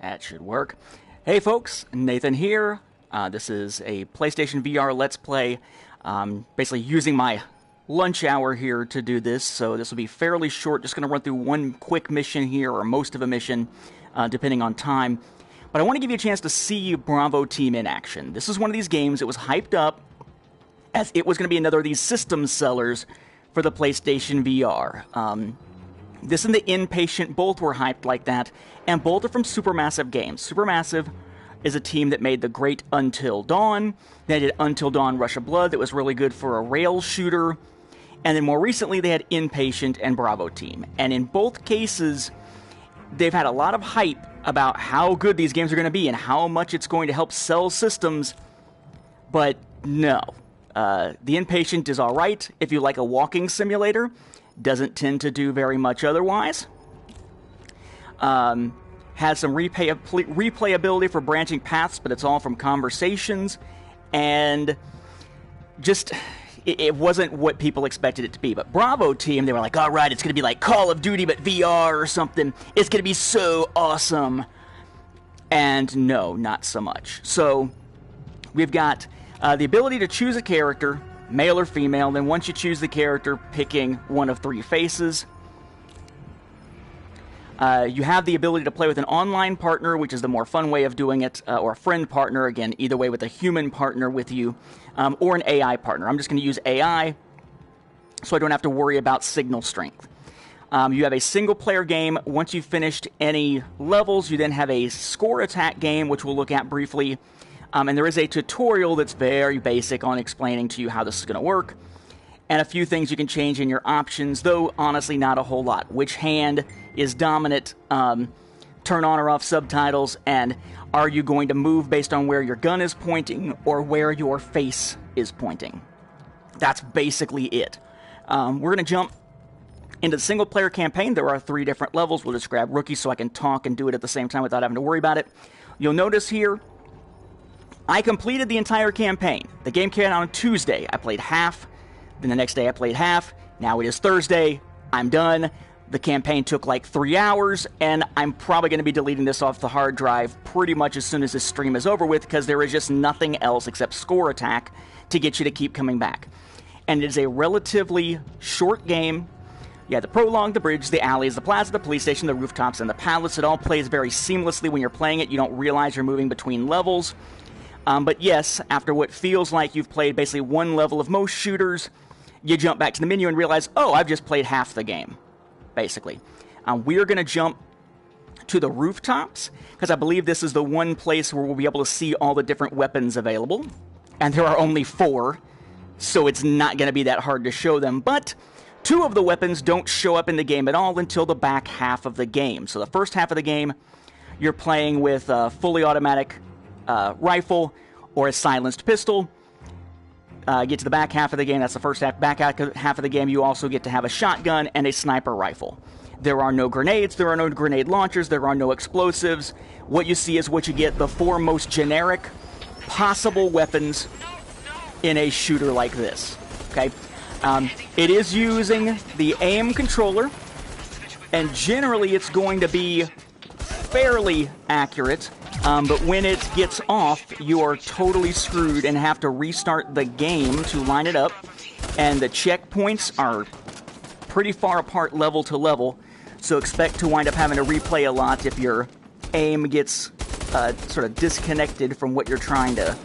That should work. Hey folks, Nathan here. This is a PlayStation VR Let's Play. Basically using my lunch hour here to do this, so this will be fairly short. Just going to run through one quick mission here, or most of a mission, depending on time. But I want to give you a chance to see Bravo Team in action. This is one of these games that was hyped up as it was going to be another of these system sellers for the PlayStation VR. This and the Inpatient both were hyped like that, and both are from Supermassive Games. Supermassive is a team that made the great Until Dawn. They did Until Dawn Rush of Blood that was really good for a rail shooter. And then more recently they had Inpatient and Bravo Team. And in both cases, they've had a lot of hype about how good these games are going to be and how much it's going to help sell systems. But no. The Inpatient is alright if you like a walking simulator. Doesn't tend to do very much otherwise. Has some replayability for branching paths, but it's all from conversations. And just, it wasn't what people expected it to be. But Bravo Team, they were like, alright, it's going to be like Call of Duty, but VR or something. It's going to be so awesome. And no, not so much. So, we've got the ability to choose a character, male or female. Then once you choose the character, picking one of three faces. You have the ability to play with an online partner, which is the more fun way of doing it, or a friend partner, again, either way with a human partner with you, or an AI partner. I'm just going to use AI, so I don't have to worry about signal strength. You have a single-player game. Once you've finished any levels, you then have a score attack game, which we'll look at briefly. And there is a tutorial that's very basic on explaining to you how this is going to work. And a few things you can change in your options, though honestly not a whole lot. Which hand is dominant, turn on or off subtitles, and are you going to move based on where your gun is pointing or where your face is pointing? That's basically it. We're going to jump into the single-player campaign. There are 3 different levels. We'll just grab Rookie so I can talk and do it at the same time without having to worry about it. You'll notice here, I completed the entire campaign. The game came out on Tuesday. I played half. Then the next day I played half. Now it is Thursday. I'm done. The campaign took like 3 hours, and I'm probably going to be deleting this off the hard drive pretty much as soon as this stream is over with, because there is just nothing else except score attack to get you to keep coming back. And it is a relatively short game. You have the prologue, the bridge, the alleys, the plaza, the police station, the rooftops, and the palace. It all plays very seamlessly when you're playing it. You don't realize you're moving between levels. But yes, after what feels like you've played basically one level of most shooters, you jump back to the menu and realize, oh, I've just played half the game, basically. We're going to jump to the rooftops, because I believe this is the one place where we'll be able to see all the different weapons available. And there are only 4, so it's not going to be that hard to show them. But 2 of the weapons don't show up in the game at all until the back half of the game. So the first half of the game, you're playing with a fully automatic rifle or a silenced pistol. Get to the back half of the game, that's the first half. Back half of the game, you also get to have a shotgun and a sniper rifle. There are no grenades, there are no grenade launchers, there are no explosives. What you see is what you get, the 4 most generic possible weapons in a shooter like this. Okay, it is using the aim controller, and generally it's going to be fairly accurate. But when it gets off, you are totally screwed and have to restart the game to line it up. And the checkpoints are pretty far apart level to level, so expect to wind up having to replay a lot if your aim gets sort of disconnected from what you're trying to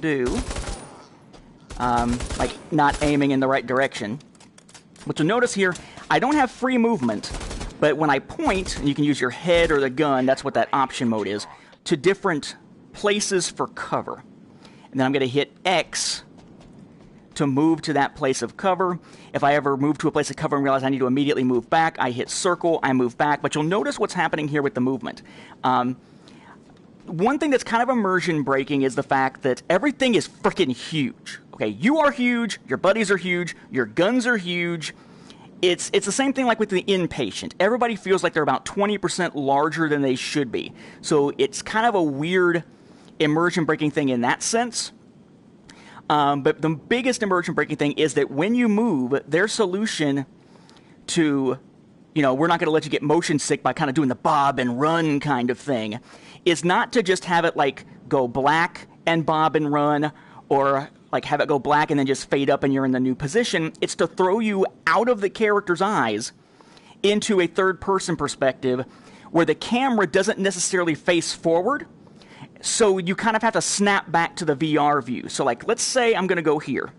do. Like not aiming in the right direction. But you'll notice here, I don't have free movement, but when I point, and you can use your head or the gun, that's what that option mode is, to different places for cover. And then I'm going to hit X to move to that place of cover. If I ever move to a place of cover and realize I need to immediately move back, I hit circle, I move back. But you'll notice what's happening here with the movement. One thing that's kind of immersion breaking is the fact that everything is freaking huge. Okay, you are huge, your buddies are huge, your guns are huge. It's the same thing like with the Inpatient. Everybody feels like they're about 20% larger than they should be. So it's kind of a weird immersion-breaking thing in that sense. But the biggest immersion-breaking thing is that when you move, their solution to you know, we're not going to let you get motion sick by kind of doing the bob and run kind of thing, is not to just have it like go black and bob and run, or like have it go black and then just fade up and you're in the new position. It's to throw you out of the character's eyes into a third-person perspective where the camera doesn't necessarily face forward, so you kind of have to snap back to the VR view. So like, let's say I'm going to go here.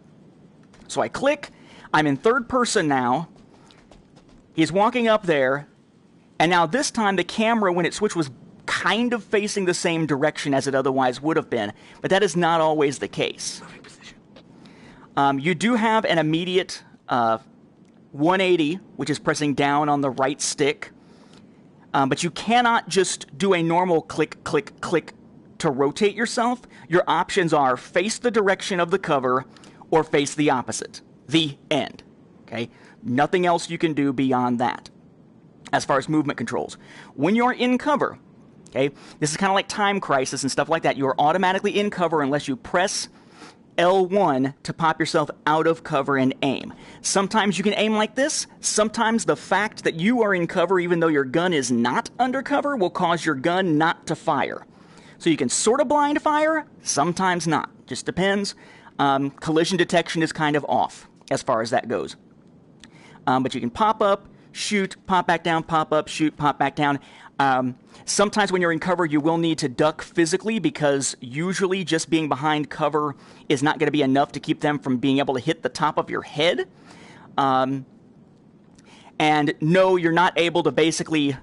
So I click, I'm in third person now, he's walking up there, and now this time the camera, when it switched, was kind of facing the same direction as it otherwise would have been, but that is not always the case. You do have an immediate 180, which is pressing down on the right stick, but you cannot just do a normal click, click, click to rotate yourself. Your options are face the direction of the cover or face the opposite. The end. Okay? Nothing else you can do beyond that as far as movement controls. When you're in cover, okay, this is kind of like Time Crisis and stuff like that. You are automatically in cover unless you press L1 to pop yourself out of cover and aim. Sometimes you can aim like this. Sometimes the fact that you are in cover even though your gun is not under cover will cause your gun not to fire. So you can sort of blind fire, sometimes not. Just depends. Collision detection is kind of off as far as that goes. But you can pop up, shoot, pop back down, pop up, shoot, pop back down. Sometimes when you're in cover, you will need to duck physically because usually just being behind cover is not going to be enough to keep them from being able to hit the top of your head. And no, you're not able to basically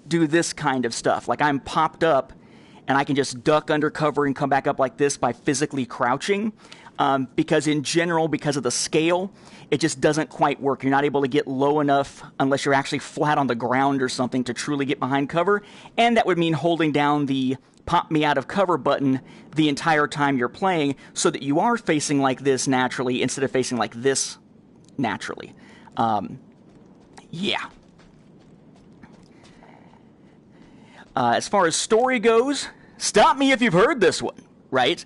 do this kind of stuff. Like I'm popped up and I can just duck under cover and come back up like this by physically crouching. Because in general, because of the scale, it just doesn't quite work. You're not able to get low enough unless you're actually flat on the ground or something to truly get behind cover. And that would mean holding down the pop me out of cover button the entire time you're playing so that you are facing like this naturally instead of facing like this naturally. Yeah. As far as story goes, stop me if you've heard this one, right?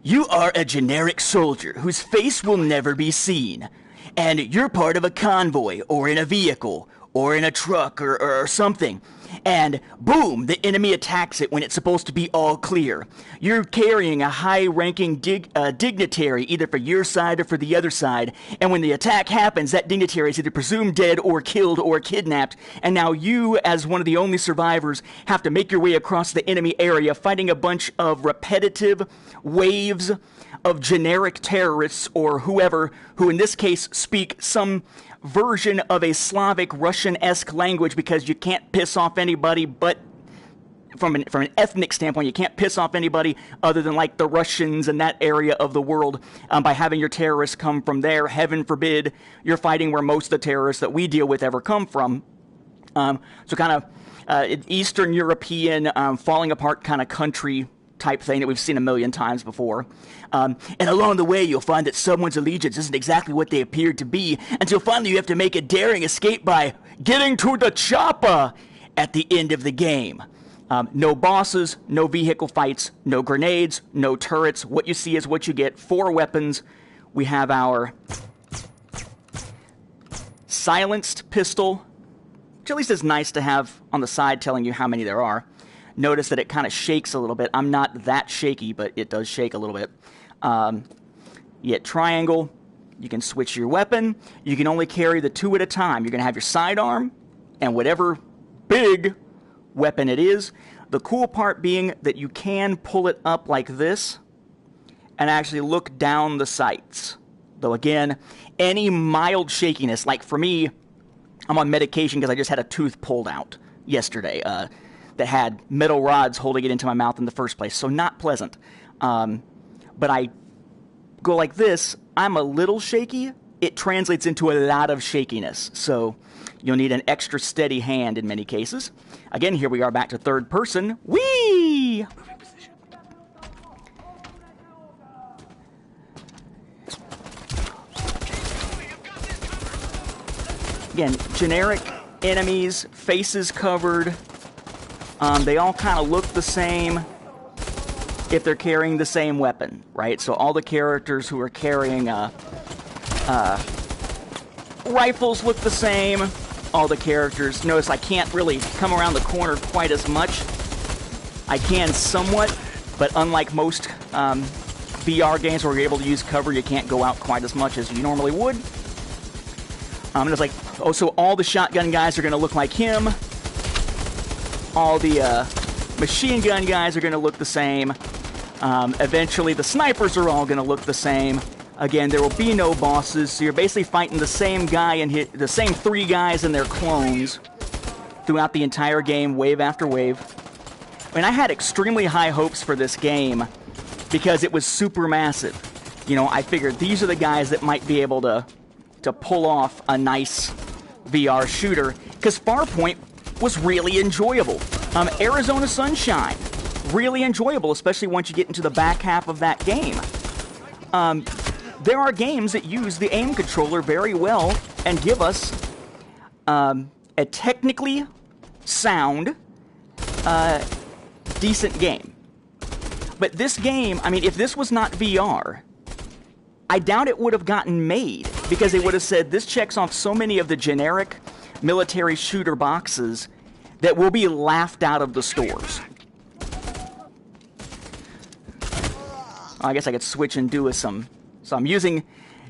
You are a generic soldier whose face will never be seen, and you're part of a convoy, or in a vehicle, or in a truck, or something, and boom, the enemy attacks it when it's supposed to be all clear. You're carrying a high-ranking dignitary, either for your side or for the other side, and when the attack happens, that dignitary is either presumed dead or killed or kidnapped, and now you, as one of the only survivors, have to make your way across the enemy area, fighting a bunch of repetitive waves of generic terrorists or whoever, who in this case speak some version of a Slavic Russian-esque language, because you can't piss off anybody but from an ethnic standpoint, you can't piss off anybody other than like the Russians in that area of the world by having your terrorists come from there. Heaven forbid you're fighting where most of the terrorists that we deal with ever come from. So kind of Eastern European falling apart kind of country type thing that we've seen a million times before. And along the way, you'll find that someone's allegiance isn't exactly what they appeared to be, until finally you have to make a daring escape by getting to the chopper at the end of the game. No bosses, no vehicle fights, no grenades, no turrets. What you see is what you get. 4 weapons. We have our silenced pistol, which at least is nice to have on the side telling you how many there are. Notice that it kind of shakes a little bit. I'm not that shaky, but it does shake a little bit. You hit triangle. You can switch your weapon. You can only carry the 2 at a time. You're going to have your sidearm and whatever big weapon it is. The cool part being that you can pull it up like this and actually look down the sights. Though again, any mild shakiness, like for me, I'm on medication because I just had a tooth pulled out yesterday. That had metal rods holding it into my mouth in the first place, so not pleasant. But I go like this, I'm a little shaky. It translates into a lot of shakiness, so you'll need an extra steady hand in many cases. Again, here we are back to third person. Whee! Again, generic enemies, faces covered. They all kind of look the same if they're carrying the same weapon, right? So all the characters who are carrying Rifles look the same. All the characters. Notice I can't really come around the corner quite as much. I can somewhat, but unlike most VR games where you're able to use cover, you can't go out quite as much as you normally would. And it's like, oh, so all the shotgun guys are going to look like him. All the machine gun guys are going to look the same. Eventually, the snipers are all going to look the same. Again, there will be no bosses, so you're basically fighting the same guy and the same 3 guys and their clones throughout the entire game, wave after wave. I mean, I had extremely high hopes for this game because it was super massive. You know, I figured these are the guys that might be able to pull off a nice VR shooter, because Farpoint was really enjoyable. Arizona Sunshine, really enjoyable, especially once you get into the back half of that game. There are games that use the aim controller very well and give us a technically sound, decent game. But this game, I mean, if this was not VR, I doubt it would have gotten made, because they would have said this checks off so many of the generic military shooter boxes that will be laughed out of the stores. I guess I could switch and do some. So I'm using,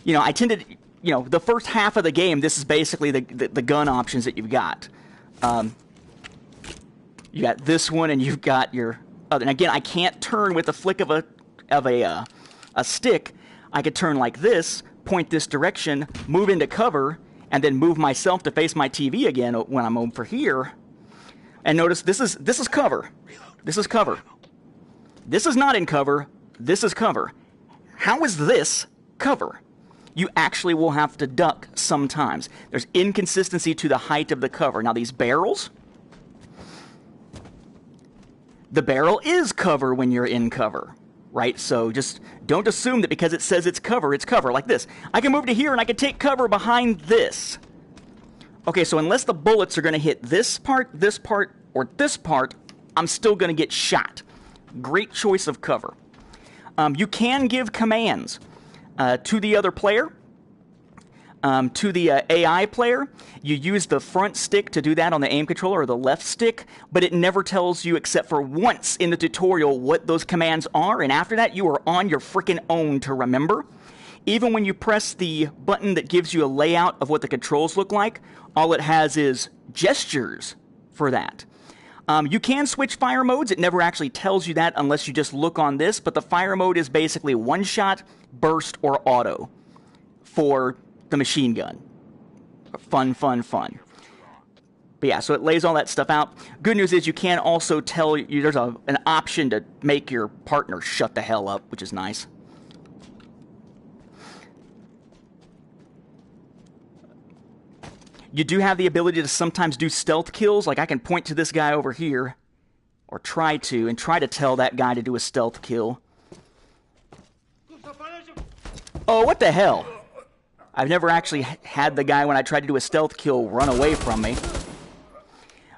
you know, I tended, you know, the first half of the game, this is basically the gun options that you've got. You got this one, and you've got your other. And again, I can't turn with the flick of a stick. I could turn like this, point this direction, move into cover, and then move myself to face my TV again when I'm over here. And notice this is cover. This is cover. This is not in cover. This is cover. How is this cover? You actually will have to duck sometimes. There's inconsistency to the height of the cover. Now these barrels, the barrel is cover when you're in cover, right? So just don't assume that because it says it's cover like this. I can move to here and I can take cover behind this. Okay, so unless the bullets are going to hit this part, or this part, I'm still going to get shot. Great choice of cover. You can give commands to the other player, to the AI player. You use the front stick to do that on the aim controller, or the left stick, but it never tells you except for once in the tutorial what those commands are, and after that you are on your freaking own to remember. Even when you press the button that gives you a layout of what the controls look like, all it has is gestures for that. You can switch fire modes. It never actually tells you that unless you just look on this, but the fire mode is basically one shot, burst, or auto for the machine gun. Fun, fun, fun. But yeah, so it lays all that stuff out. Good news is you can also tell, there's an option to make your partner shut the hell up, which is nice. You do have the ability to sometimes do stealth kills. Like I can point to this guy over here, or try to tell that guy to do a stealth kill. Oh, what the hell? I've never actually had the guy, when I tried to do a stealth kill, run away from me.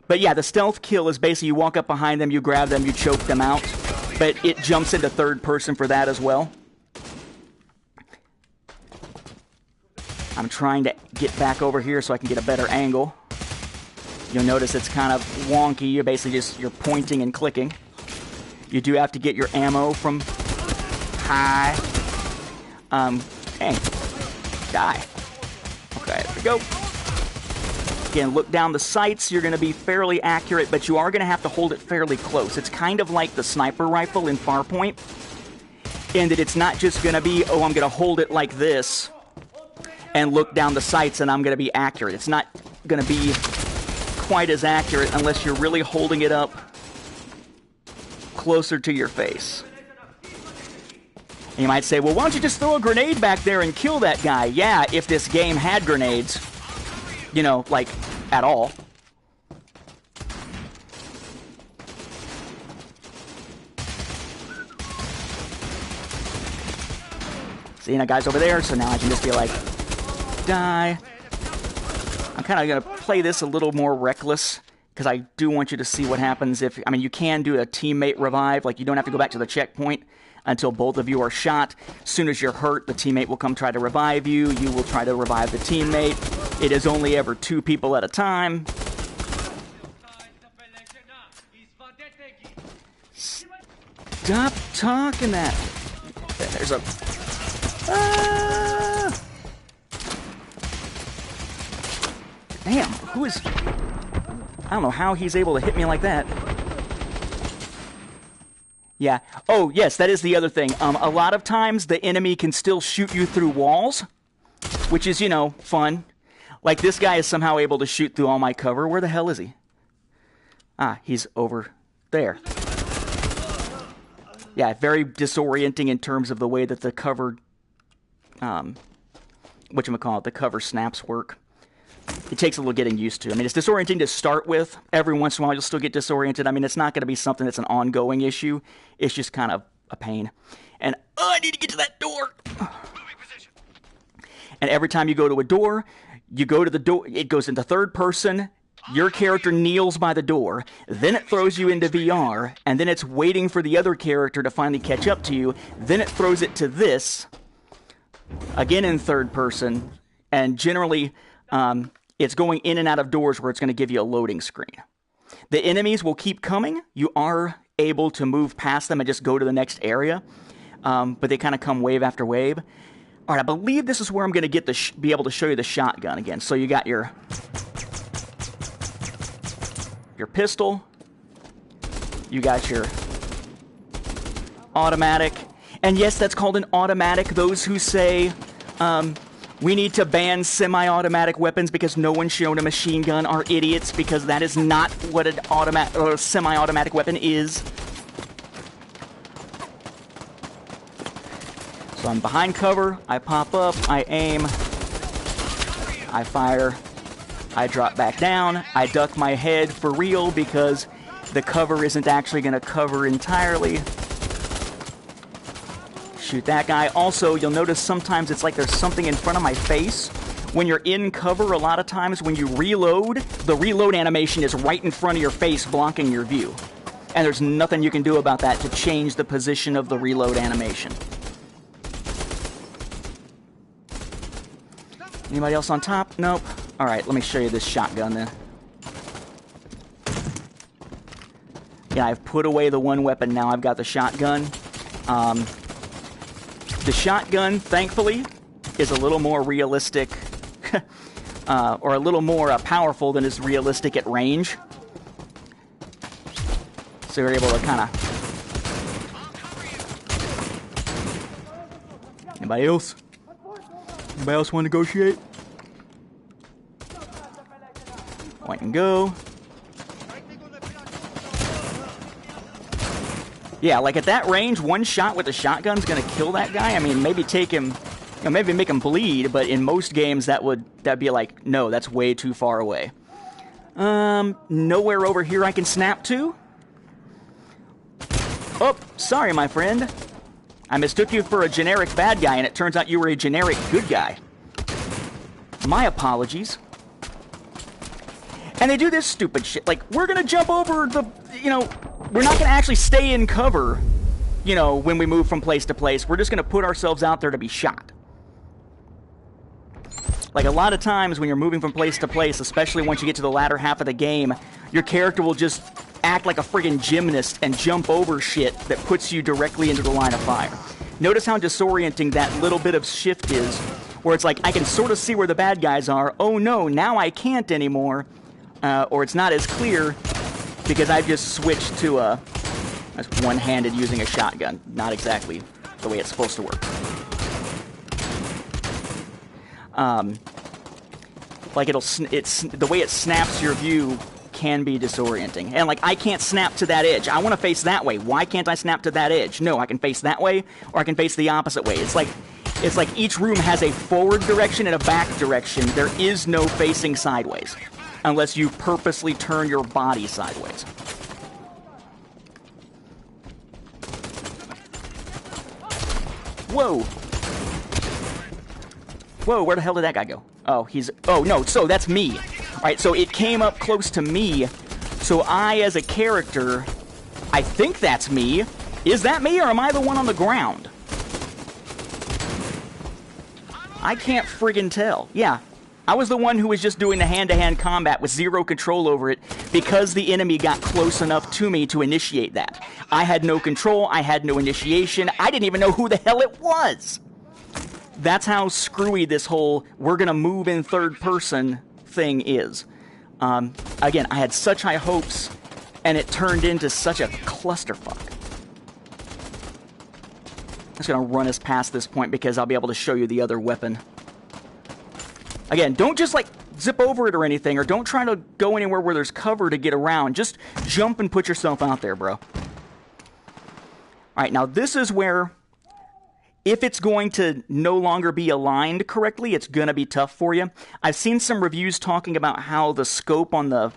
But yeah, the stealth kill is basically you walk up behind them, you grab them, you choke them out. But it jumps into third person for that as well. I'm trying to get back over here so I can get a better angle. You'll notice it's kind of wonky. You're basically you're pointing and clicking. You do have to get your ammo from high. Hey, die. Okay, there we go. Again, look down the sights. You're going to be fairly accurate, but you are going to have to hold it fairly close. It's kind of like the sniper rifle in Farpoint, in that it's not just going to be, oh, I'm going to hold it like this and look down the sights and I'm going to be accurate. It's not going to be quite as accurate unless you're really holding it up closer to your face. And you might say, well, why don't you just throw a grenade back there and kill that guy? Yeah, if this game had grenades, you know, like, at all. See, that guy's over there, so now I can just be like, die. I'm kind of going to play this a little more reckless, because I do want you to see what happens if, I mean, you can do a teammate revive, like you don't have to go back to the checkpoint. until both of you are shot. As soon as you're hurt, the teammate will come try to revive you. You will try to revive the teammate. It is only ever 2 people at a time. Stop talking that. There's a... Damn, who is... I don't know how he's able to hit me like that. Yeah. Oh, yes, that is the other thing. A lot of times the enemy can still shoot you through walls, which is, you know, fun. Like this guy is somehow able to shoot through all my cover. Where the hell is he? Ah, he's over there. Yeah, very disorienting in terms of the way that the cover, whatchamacallit, the cover snaps work. It takes a little getting used to. I mean, it's disorienting to start with. Every once in a while, you'll still get disoriented. I mean, it's not going to be something that's an ongoing issue. It's just kind of a pain. And, oh, I need to get to that door. And every time you go to a door, you go to the door, it goes into third person. Your character kneels by the door. Then it throws you into VR. And then it's waiting for the other character to finally catch up to you. Then it throws it to this. Again in third person. And generally... it's going in and out of doors where it's going to give you a loading screen. The enemies will keep coming. You are able to move past them and just go to the next area. But they kind of come wave after wave. All right, I believe this is where I'm going to get be able to show you the shotgun again. So you got your pistol. You got your automatic. And yes, that's called an automatic. Those who say... we need to ban semi-automatic weapons because no one shown a machine gun are idiots, because that is not what an automatic or semi-automatic weapon is. So I'm behind cover, I pop up, I aim, I fire, I drop back down, I duck my head for real because the cover isn't actually going to cover entirely. Shoot that guy. Also, you'll notice sometimes it's like there's something in front of my face. When you're in cover, a lot of times when you reload, the reload animation is right in front of your face, blocking your view. And there's nothing you can do about that to change the position of the reload animation. Anybody else on top? Nope. Alright, let me show you this shotgun then. Yeah, I've put away the one weapon, now I've got the shotgun. The shotgun, thankfully, is a little more realistic, or a little more powerful than is realistic at range. So you're able to kind of... Anybody else? Anybody else want to negotiate? Point and go. Yeah, like at that range, one shot with the shotgun's gonna kill that guy. I mean, maybe take him, you know, maybe make him bleed, but in most games that'd be like, no, that's way too far away. Nowhere over here I can snap to. Oh, sorry, my friend. I mistook you for a generic bad guy, and it turns out you were a generic good guy. My apologies. And they do this stupid shit, like, we're gonna jump over the, you know, we're not going to actually stay in cover, you know, when we move from place to place. We're just going to put ourselves out there to be shot. Like, a lot of times when you're moving from place to place, especially once you get to the latter half of the game, your character will just act like a friggin' gymnast and jump over shit that puts you directly into the line of fire. Notice how disorienting that little bit of shift is, where it's like, I can sort of see where the bad guys are. Oh no, now I can't anymore. Or it's not as clear. Because I've just switched to one-handed using a shotgun. Not exactly the way it's supposed to work. Like it's the way it snaps your view can be disorienting. And like I can't snap to that edge. I want to face that way. Why can't I snap to that edge? No, I can face that way, or I can face the opposite way. It's like each room has a forward direction and a back direction. There is no facing sideways. Unless you purposely turn your body sideways. Whoa! Whoa, where the hell did that guy go? Oh, oh no, so that's me. Alright, so it came up close to me. So I, as a character, I think that's me. Is that me, or am I the one on the ground? I can't friggin' tell. Yeah, I was the one who was just doing the hand-to-hand combat with zero control over it because the enemy got close enough to me to initiate that. I had no control, I had no initiation, I didn't even know who the hell it was. That's how screwy this whole we're gonna move in third person thing is. Again, I had such high hopes, and it turned into such a clusterfuck. I'm just going to run us past this point because I'll be able to show you the other weapon. Again, don't just, like, zip over it or anything, or don't try to go anywhere where there's cover to get around. Just jump and put yourself out there, bro. Alright, now this is where, if it's going to no longer be aligned correctly, it's going to be tough for you. I've seen some reviews talking about how the scope on the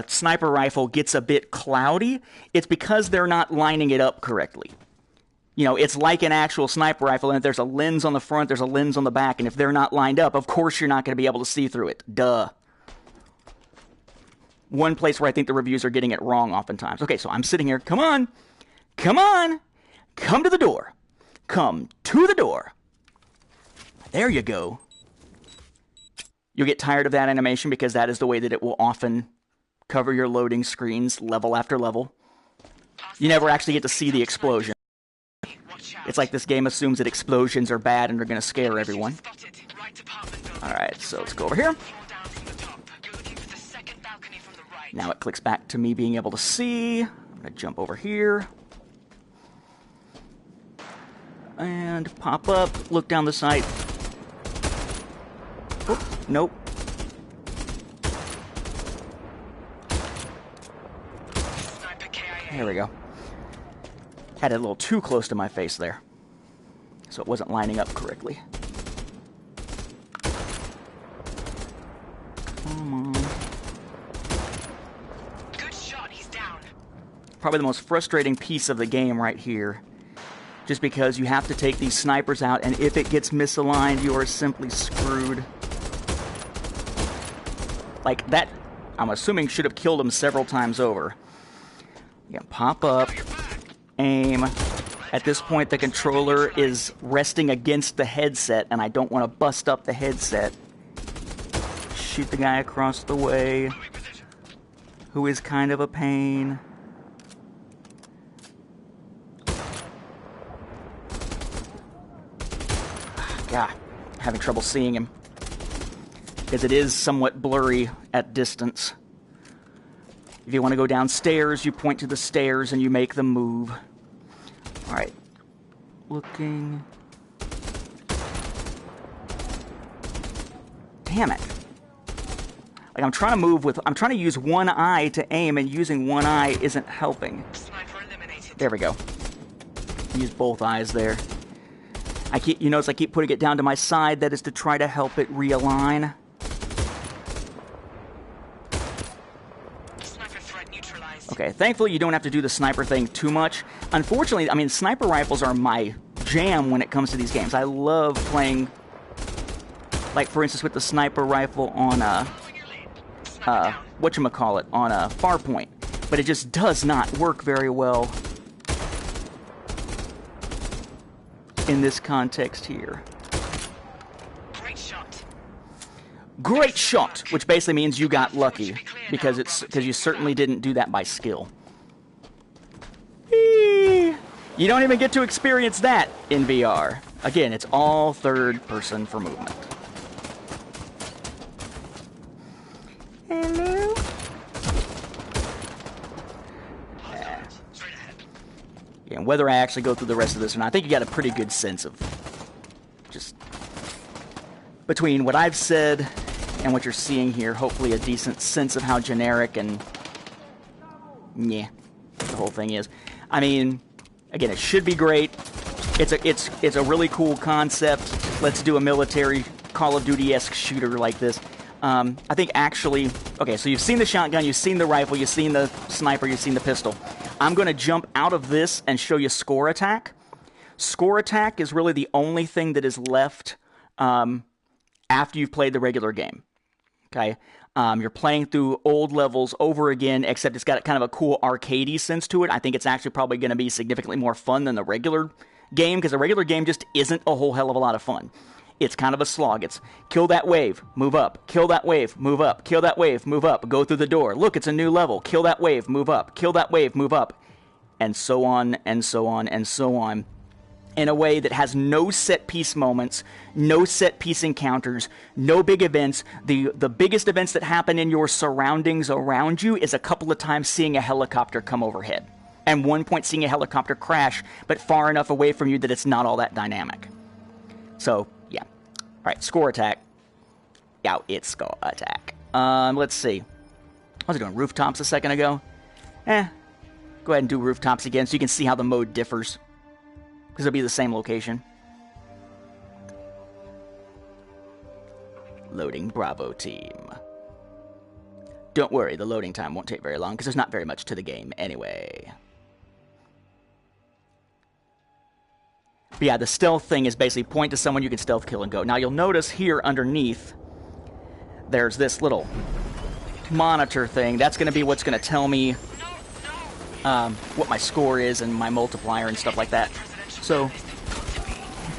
sniper rifle gets a bit cloudy. It's because they're not lining it up correctly. You know, it's like an actual sniper rifle, and if there's a lens on the front, there's a lens on the back, and if they're not lined up, of course you're not going to be able to see through it. Duh. One place where I think the reviews are getting it wrong oftentimes. Okay, so I'm sitting here. Come on. Come on. Come to the door. Come to the door. There you go. You'll get tired of that animation because that is the way that it will often cover your loading screens level after level. You never actually get to see the explosion. It's like this game assumes that explosions are bad and are going to scare everyone. Alright, so let's go over here. Now it clicks back to me being able to see. I'm going to jump over here. And pop up, look down the sight. Oh, nope. There we go. Had it a little too close to my face there, so it wasn't lining up correctly. Come on. Good shot, he's down. Probably the most frustrating piece of the game right here. Just because you have to take these snipers out, and if it gets misaligned, you are simply screwed. Like, that, I'm assuming, should have killed him several times over. You can pop up, aim. At this point, the controller is resting against the headset, and I don't want to bust up the headset. Shoot the guy across the way, who is kind of a pain. God, I'm having trouble seeing him, because it is somewhat blurry at distance. If you want to go downstairs, you point to the stairs and you make them move. Alright. Looking. Damn it. Like, I'm trying to move with... I'm trying to use one eye to aim, and using one eye isn't helping. There we go. Use both eyes there. You notice I keep putting it down to my side. That is to try to help it realign. Okay, thankfully you don't have to do the sniper thing too much. Unfortunately, I mean, sniper rifles are my jam when it comes to these games. I love playing, like, for instance, with the sniper rifle on, whatchamacallit, on a Farpoint. But it just does not work very well in this context here. Great shot, which basically means you got lucky, because you certainly didn't do that by skill. Eee! You don't even get to experience that in VR. Again, it's all third person for movement. Hello? Yeah, and whether I actually go through the rest of this or not, I think you got a pretty good sense of just between what I've said and what you're seeing here, hopefully a decent sense of how generic and yeah, the whole thing is. I mean, again, it should be great. It's a really cool concept. Let's do a military Call of Duty-esque shooter like this. I think actually, okay, so you've seen the shotgun, you've seen the rifle, you've seen the sniper, you've seen the pistol. I'm going to jump out of this and show you score attack. Score attack is really the only thing that is left after you've played the regular game. Okay, you're playing through old levels over again, except it's got kind of a cool arcadey sense to it. I think it's actually probably going to be significantly more fun than the regular game, because the regular game just isn't a whole hell of a lot of fun. It's kind of a slog. It's kill that wave, move up, kill that wave, move up, kill that wave, move up, go through the door. Look, it's a new level. Kill that wave, move up, kill that wave, move up, and so on and so on and so on. In a way that has no set-piece moments, no set-piece encounters, no big events. The biggest events that happen in your surroundings around you is a couple of times seeing a helicopter come overhead. And one point seeing a helicopter crash, but far enough away from you that it's not all that dynamic. So, yeah. Alright, score attack. Yeah, it's score attack. Let's see. What was I doing? Rooftops a second ago? Go ahead and do rooftops again so you can see how the mode differs. Because it'll be the same location. Loading Bravo team. Don't worry, the loading time won't take very long because there's not very much to the game anyway. But yeah, the stealth thing is basically point to someone you can stealth kill and go. Now you'll notice here underneath, there's this little monitor thing. That's going to be what's going to tell me what my score is and my multiplier and stuff like that. So,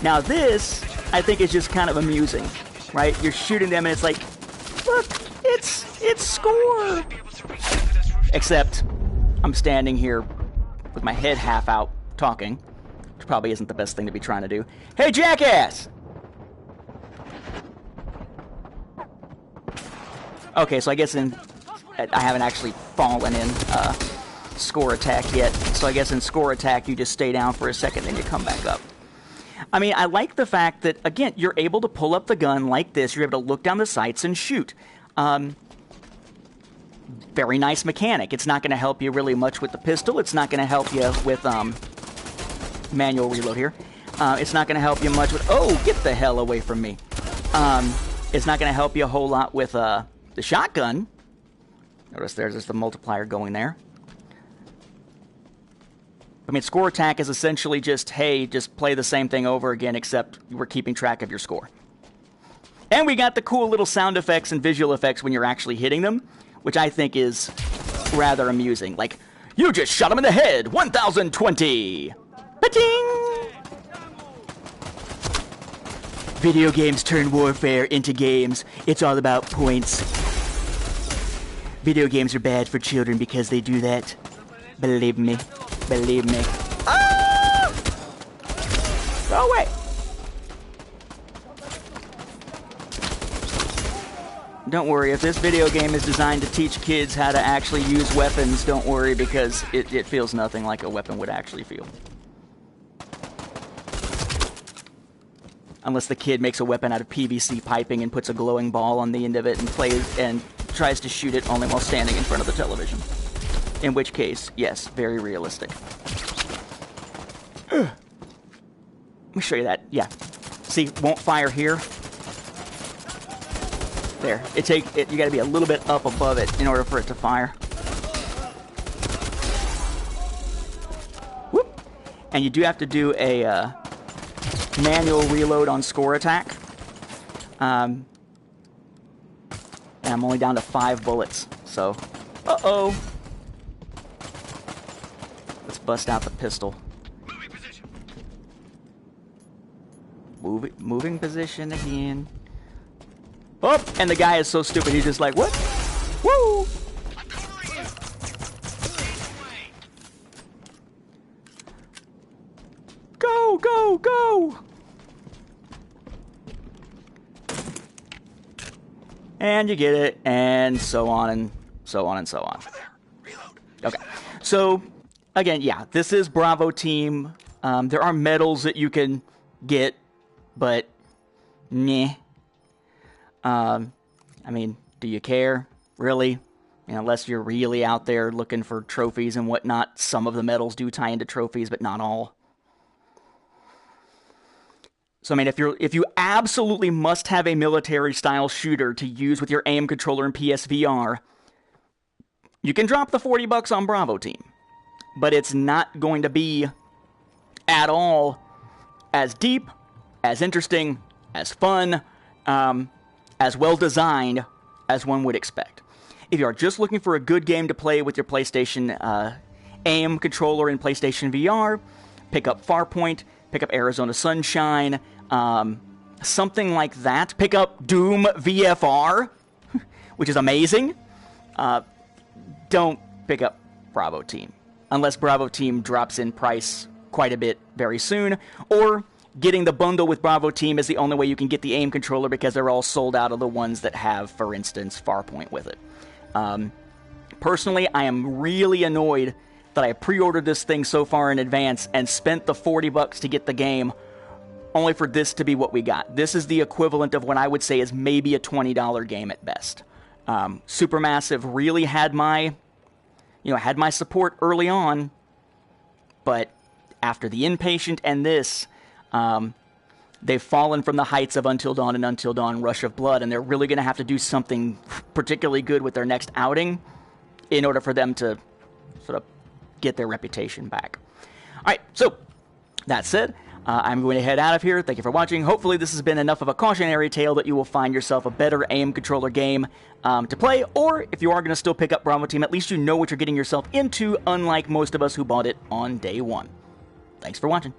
now this, I think, is just kind of amusing, right? You're shooting them and it's like, look, it's score! Except, I'm standing here with my head half out talking, which probably isn't the best thing to be trying to do. Hey, jackass! Okay, so I guess I haven't actually fallen in score attack yet, so I guess in score attack you just stay down for a second and you come back up. I mean, I like the fact that, again, you're able to pull up the gun like this, you're able to look down the sights and shoot. Very nice mechanic. It's not going to help you really much with the pistol, it's not going to help you with manual reload here. It's not going to help you much with, oh, get the hell away from me. It's not going to help you a whole lot with the shotgun. Notice there's just the multiplier going there. I mean, score attack is essentially just, hey, just play the same thing over again, except we're keeping track of your score. And we got the cool little sound effects and visual effects when you're actually hitting them, which I think is rather amusing. Like, you just shot him in the head, 1020! Ba-ting! Video games turn warfare into games. It's all about points. Video games are bad for children because they do that. Believe me. Believe me. Ah! Go away! Don't worry, if this video game is designed to teach kids how to actually use weapons, don't worry, because it feels nothing like a weapon would actually feel. Unless the kid makes a weapon out of PVC piping and puts a glowing ball on the end of it and plays and tries to shoot it only while standing in front of the television. In which case, yes, very realistic. Let me show you that. Yeah. See, won't fire here. There. You gotta be a little bit up above it in order for it to fire. Whoop. And you do have to do a manual reload on score attack. And I'm only down to 5 bullets, so... Uh-oh! Let's bust out the pistol. Moving position again. Oh! And the guy is so stupid, he's just like, what? Woo! Go, go, go! And you get it, and so on and so on and so on. Okay, so again, yeah, this is Bravo Team. There are medals that you can get, but meh. I mean, do you care? Really? You know, unless you're really out there looking for trophies and whatnot. Some of the medals do tie into trophies, but not all. So, I mean, if you absolutely must have a military-style shooter to use with your aim controller and PSVR, you can drop the $40 on Bravo Team. But it's not going to be at all as deep, as interesting, as fun, as well-designed as one would expect. If you are just looking for a good game to play with your PlayStation aim controller and PlayStation VR, pick up Farpoint, pick up Arizona Sunshine, something like that. Pick up Doom VFR, which is amazing. Don't pick up Bravo Team, unless Bravo Team drops in price quite a bit very soon, or getting the bundle with Bravo Team is the only way you can get the aim controller because they're all sold out of the ones that have, for instance, Farpoint with it. Personally, I am really annoyed that I pre-ordered this thing so far in advance and spent the $40 to get the game only for this to be what we got. This is the equivalent of what I would say is maybe a $20 game at best. Supermassive really had my support early on, but after The Inpatient and this, they've fallen from the heights of Until Dawn and Until Dawn Rush of Blood, and they're really going to have to do something particularly good with their next outing in order for them to sort of get their reputation back. All right, so that said, I'm going to head out of here. Thank you for watching. Hopefully this has been enough of a cautionary tale that you will find yourself a better aim controller game to play, or if you are going to still pick up Bravo Team, at least you know what you're getting yourself into, unlike most of us who bought it on day one. Thanks for watching.